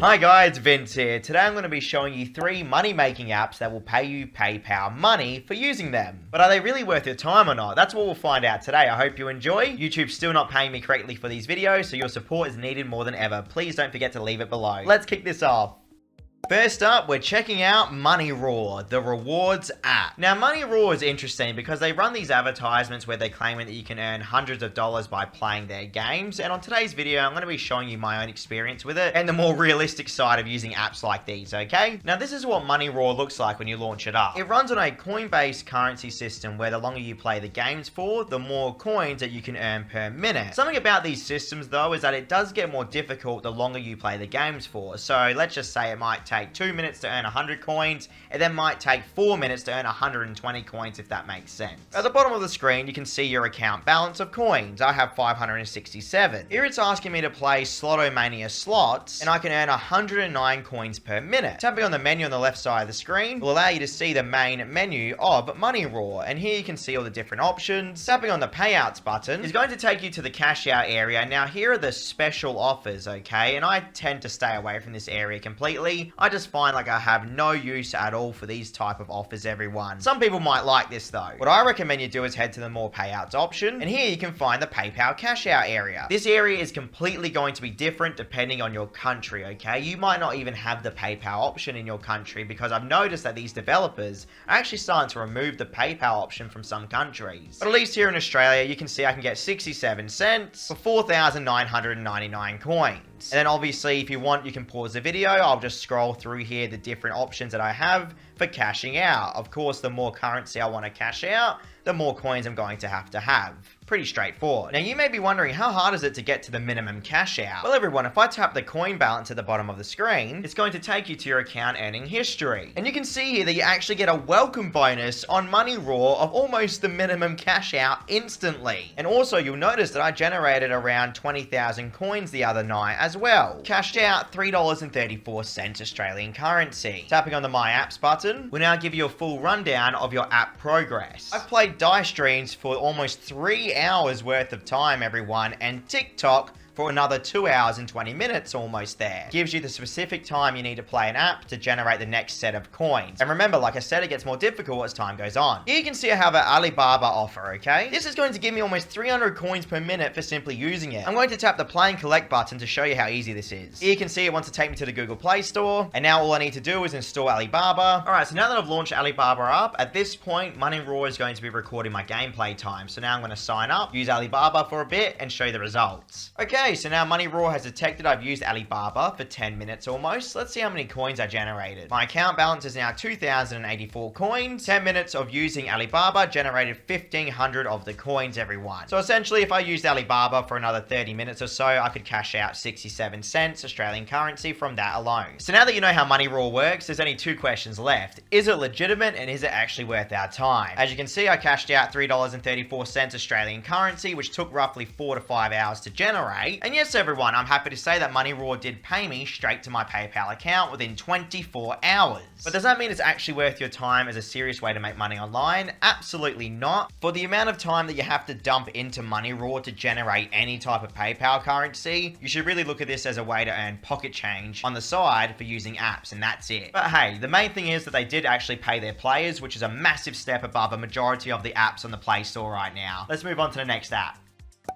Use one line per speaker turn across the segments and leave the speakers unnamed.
Hi guys, Vince here. Today I'm going to be showing you 3 money-making apps that will pay you PayPal money for using them. But are they really worth your time or not? That's what we'll find out today. I hope you enjoy. YouTube's still not paying me correctly for these videos, so your support is needed more than ever. Please don't forget to leave it below. Let's kick this off. First up, we're checking out MoneyRaw, the rewards app. Now, MoneyRaw is interesting because they run these advertisements where they're claiming that you can earn hundreds of dollars by playing their games. And on today's video, I'm going to be showing you my own experience with it and the more realistic side of using apps like these, okay? Now, this is what MoneyRaw looks like when you launch it up. It runs on a coin-based currency system where the longer you play the games for, the more coins that you can earn per minute. Something about these systems, though, is that it does get more difficult the longer you play the games for. So let's just say it might take 2 minutes to earn 100 coins, it then might take 4 minutes to earn 120 coins, if that makes sense. At the bottom of the screen, you can see your account balance of coins. I have 567. Here it's asking me to play Slotomania slots, and I can earn 109 coins per minute. Tapping on the menu on the left side of the screen will allow you to see the main menu of MoneyRaw, and here you can see all the different options. Tapping on the payouts button is going to take you to the cash out area. Now here are the special offers, okay, and I tend to stay away from this area completely. I just find like I have no use at all for these type of offers, everyone. Some people might like this though. What I recommend you do is head to the more payouts option, and here you can find the PayPal cash out area. This area is completely going to be different depending on your country, okay? You might not even have the PayPal option in your country, because I've noticed that these developers are actually starting to remove the PayPal option from some countries. But at least here in Australia, you can see I can get 67 cents for 4,999 coins. And then obviously, if you want, you can pause the video. I'll just scroll through here the different options that I have for cashing out. Of course, the more currency I want to cash out, the more coins I'm going to have. Pretty straightforward. Now, you may be wondering, how hard is it to get to the minimum cash out? Well, everyone, if I tap the coin balance at the bottom of the screen, it's going to take you to your account earning history. And you can see here that you actually get a welcome bonus on MoneyRaw of almost the minimum cash out instantly. And also, you'll notice that I generated around 20,000 coins the other night as well. Cashed out $3.34 Australian currency. Tapping on the My Apps button will now give you a full rundown of your app progress. I've played dice streams for almost 3 hours worth of time, everyone, and TikTok for another 2 hours and 20 minutes almost there. Gives you the specific time you need to play an app to generate the next set of coins. And remember, like I said, it gets more difficult as time goes on. Here you can see I have an Alibaba offer, okay? This is going to give me almost 300 coins per minute for simply using it. I'm going to tap the Play and Collect button to show you how easy this is. Here you can see it wants to take me to the Google Play Store, and now all I need to do is install Alibaba. Alright, so now that I've launched Alibaba up, at this point, MoneyRaw is going to be recording my gameplay time. So now I'm going to sign up, use Alibaba for a bit, and show you the results. Okay, so now MoneyRaw has detected I've used Alibaba for 10 minutes almost. Let's see how many coins I generated. My account balance is now 2,084 coins. 10 minutes of using Alibaba generated 1,500 of the coins, everyone. So essentially, if I used Alibaba for another 30 minutes or so, I could cash out 67 cents Australian currency from that alone. So now that you know how MoneyRaw works, there's only 2 questions left. Is it legitimate, and is it actually worth our time? As you can see, I cashed out $3.34 Australian currency, which took roughly 4 to 5 hours to generate. And yes, everyone, I'm happy to say that MoneyRaw did pay me straight to my PayPal account within 24 hours. But does that mean it's actually worth your time as a serious way to make money online? Absolutely not. For the amount of time that you have to dump into MoneyRaw to generate any type of PayPal currency, you should really look at this as a way to earn pocket change on the side for using apps, and that's it. But hey, the main thing is that they did actually pay their players, which is a massive step above a majority of the apps on the Play Store right now. Let's move on to the next app.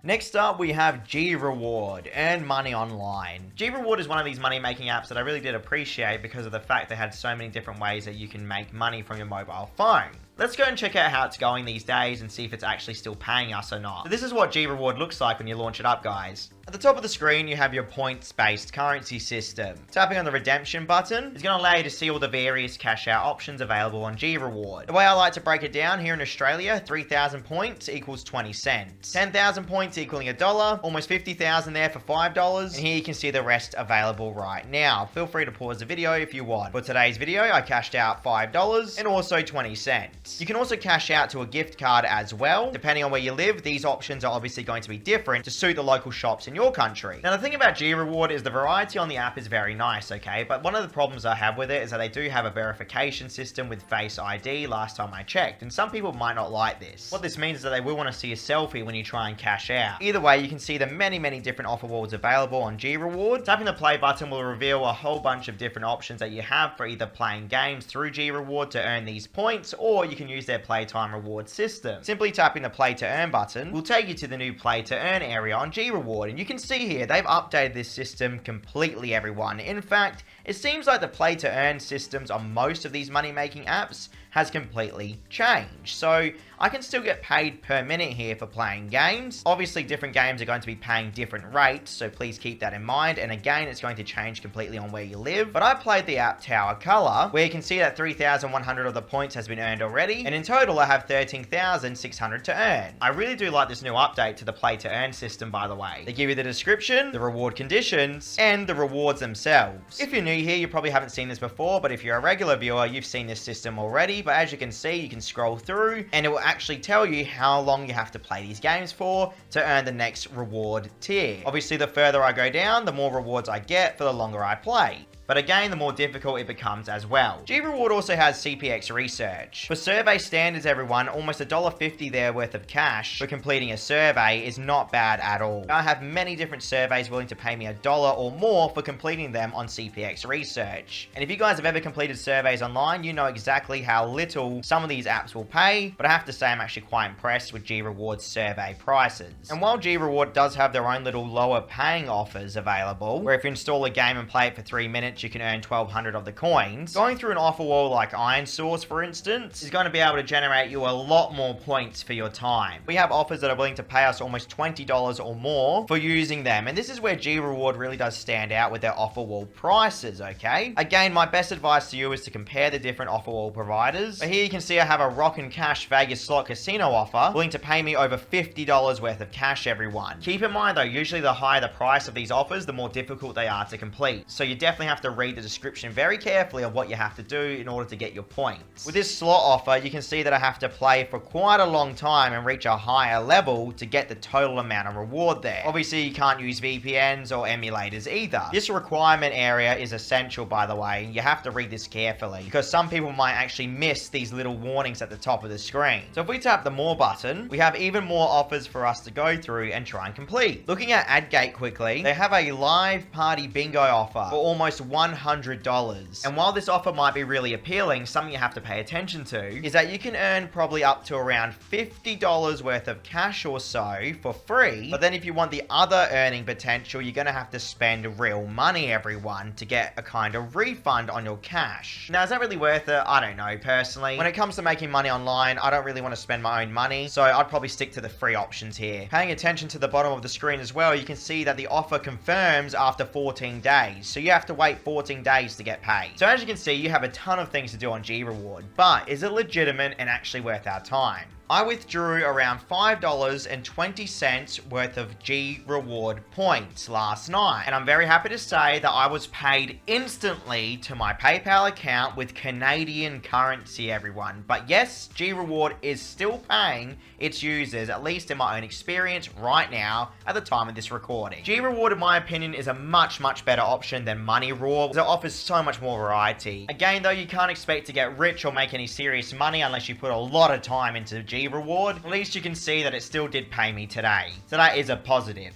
Next up, we have G-Reward, earn money online. G-Reward is one of these money-making apps that I really did appreciate because of the fact they had so many different ways that you can make money from your mobile phone. Let's go and check out how it's going these days and see if it's actually still paying us or not. So this is what G-Reward looks like when you launch it up, guys. At the top of the screen, you have your points-based currency system. Tapping on the redemption button is going to allow you to see all the various cash out options available on G-Reward. The way I like to break it down here in Australia, 3,000 points equals 20 cents. 10,000 points equaling $1, almost 50,000 there for $5. And here you can see the rest available right now. Feel free to pause the video if you want. For today's video, I cashed out $5 and also 20 cents. points. You can also cash out to a gift card as well. Depending on where you live, these options are obviously going to be different to suit the local shops in your country. Now, the thing about G Reward is the variety on the app is very nice, okay? But one of the problems I have with it is that they do have a verification system with Face ID last time I checked, and some people might not like this. What this means is that they will want to see a selfie when you try and cash out. Either way, you can see the many different offer walls available on G Reward. Tapping the play button will reveal a whole bunch of different options that you have for either playing games through G Reward to earn these points, or you can use their playtime reward system. Simply tapping the play to earn button will take you to the new play to earn area on G Reward, and you can see here they've updated this system completely, everyone. In fact, it seems like the play to earn systems on most of these money making apps has completely changed. So I can still get paid per minute here for playing games. Obviously, different games are going to be paying different rates, so please keep that in mind. And again, it's going to change completely on where you live. But I played the app Tower Color, where you can see that 3,100 of the points has been earned already. And in total, I have 13,600 to earn. I really do like this new update to the play to earn system, by the way. They give you the description, the reward conditions, and the rewards themselves. If you're new here, you probably haven't seen this before, but if you're a regular viewer, you've seen this system already. But as you can see, you can scroll through and it will actually tell you how long you have to play these games for to earn the next reward tier. Obviously, the further I go down, the more rewards I get for the longer I play. But again, the more difficult it becomes as well. G Reward also has CPX research. For survey standards, everyone, almost $1.50 there worth of cash for completing a survey is not bad at all. I have many different surveys willing to pay me $1 or more for completing them on CPX research. And if you guys have ever completed surveys online, you know exactly how little some of these apps will pay, but I have to say I'm actually quite impressed with G Reward's survey prices. And while G Reward does have their own little lower paying offers available, where if you install a game and play it for 3 minutes, you can earn 1,200 of the coins. Going through an offer wall like Iron Source, for instance, is going to be able to generate you a lot more points for your time. We have offers that are willing to pay us almost $20 or more for using them, and this is where G Reward really does stand out with their offer wall prices, okay? Again, my best advice to you is to compare the different offer wall providers. But here you can see I have a Rockin' Cash Vegas slot casino offer willing to pay me over $50 worth of cash, everyone. Keep in mind though, usually the higher the price of these offers, the more difficult they are to complete. So you definitely have to read the description very carefully of what you have to do in order to get your points. With this slot offer, you can see that I have to play for quite a long time and reach a higher level to get the total amount of reward there. Obviously, you can't use VPNs or emulators either. This requirement area is essential, by the way. You have to read this carefully because some people might actually miss these little warnings at the top of the screen. So if we tap the more button, we have even more offers for us to go through and try and complete. Looking at AdGate quickly, they have a live party bingo offer for almost $100. And while this offer might be really appealing, something you have to pay attention to is that you can earn probably up to around $50 worth of cash or so for free. But then if you want the other earning potential, you're going to have to spend real money, everyone, to get a kind of refund on your cash. Now, is that really worth it? I don't know, personally. When it comes to making money online, I don't really want to spend my own money, so I'd probably stick to the free options here. Paying attention to the bottom of the screen as well, you can see that the offer confirms after 14 days. So you have to wait 14 days to get paid. So as you can see, you have a ton of things to do on G Reward, but is it legitimate and actually worth our time? I withdrew around $5.20 worth of G Reward points last night, and I'm very happy to say that I was paid instantly to my PayPal account with Canadian currency, everyone. But yes, G Reward is still paying its users, at least in my own experience right now at the time of this recording. G Reward, in my opinion, is a much better option than Money Raw because it offers so much more variety. Again, though, you can't expect to get rich or make any serious money unless you put a lot of time into G Reward. At least you can see that it still did pay me today. So that is a positive.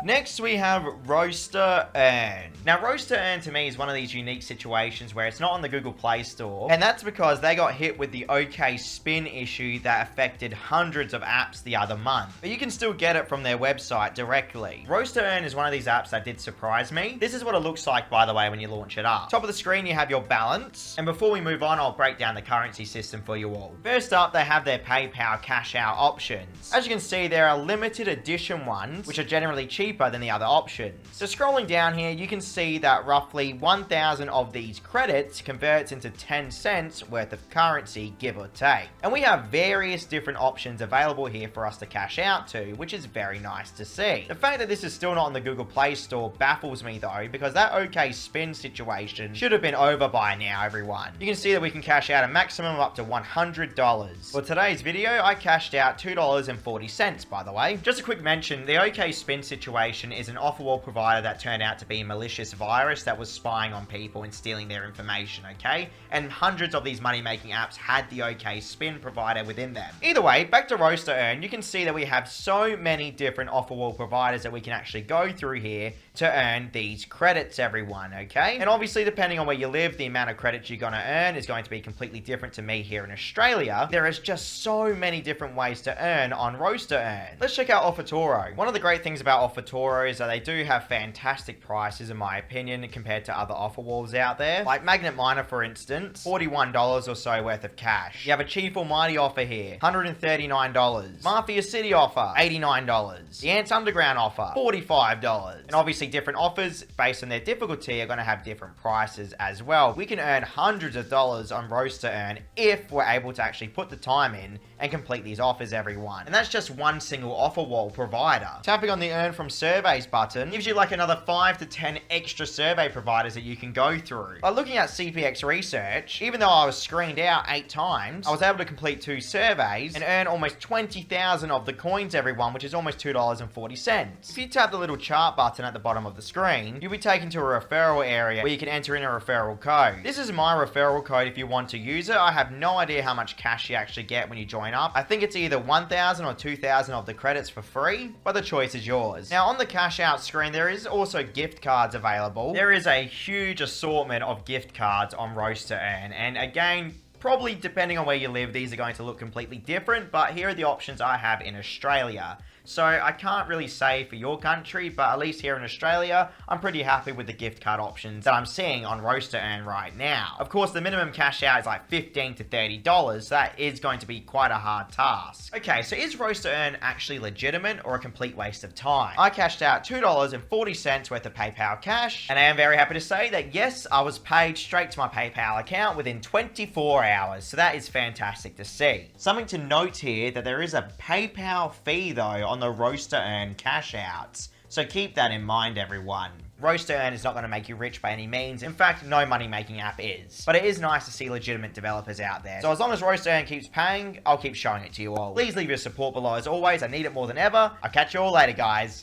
Next, we have Roaster Earn. Now, Roaster Earn to me is one of these unique situations where it's not on the Google Play Store, and that's because they got hit with the OK Spin issue that affected hundreds of apps the other month. But you can still get it from their website directly. Roaster Earn is one of these apps that did surprise me. This is what it looks like, by the way, when you launch it up. Top of the screen, you have your balance. And before we move on, I'll break down the currency system for you all. First up, they have their PayPal cash out options. As you can see, there are limited edition ones, which are generally cheaper cheaper than the other options. So scrolling down here, you can see that roughly 1,000 of these credits converts into 10 cents worth of currency, give or take. And we have various different options available here for us to cash out to, which is very nice to see. The fact that this is still not on the Google Play Store baffles me though, because that OK Spin situation should have been over by now, everyone. You can see that we can cash out a maximum of up to $100. For today's video, I cashed out $2.40, by the way. Just a quick mention, the OK Spin situation is an offer wall provider that turned out to be a malicious virus that was spying on people and stealing their information, okay? And hundreds of these money-making apps had the OK Spin provider within them. Either way, back to Roast to Earn, you can see that we have so many different offer wall providers that we can actually go through here to earn these credits, everyone, okay? And obviously, depending on where you live, the amount of credits you're going to earn is going to be completely different to me here in Australia. There is just so many different ways to earn on Roast to Earn. Let's check out Offertoro. One of the great things about Offertoro is that they do have fantastic prices, in my opinion, compared to other offer walls out there. Like Magnet Miner, for instance, $41 or so worth of cash. You have a Chief Almighty offer here, $139. Mafia City offer, $89. The Ants Underground offer, $45. And obviously different offers based on their difficulty are going to have different prices as well. We can earn hundreds of dollars on Roast to Earn if we're able to actually put the time in and complete these offers, everyone. And that's just one single offer wall provider. Tapping on the Earn from Surveys button gives you like another 5 to 10 extra survey providers that you can go through. By looking at CPX Research, even though I was screened out 8 times, I was able to complete 2 surveys and earn almost 20,000 of the coins, everyone, which is almost $2.40. If you tap the little chart button at the bottom of the screen, you'll be taken to a referral area where you can enter in a referral code. This is my referral code if you want to use it. I have no idea how much cash you actually get when you join up. I think it's either 1,000 or 2,000 of the credits for free, but the choice is yours. Now on the cash out screen, there is also gift cards available. There is a huge assortment of gift cards on Roast to Earn, and again, probably depending on where you live, these are going to look completely different, but here are the options I have in Australia. So I can't really say for your country, but at least here in Australia, I'm pretty happy with the gift card options that I'm seeing on Roast to Earn right now. Of course, the minimum cash out is like $15 to $30. So that is going to be quite a hard task. Okay, so is Roast to Earn actually legitimate or a complete waste of time? I cashed out $2.40 worth of PayPal cash, and I am very happy to say that yes, I was paid straight to my PayPal account within 24 hours. So that is fantastic to see. Something to note here that there is a PayPal fee though on the Roast to Earn cash outs. So keep that in mind, everyone. Roast to Earn is not going to make you rich by any means. In fact, no money-making app is. But it is nice to see legitimate developers out there. So as long as Roast to Earn keeps paying, I'll keep showing it to you all. Please leave your support below as always. I need it more than ever. I'll catch you all later, guys.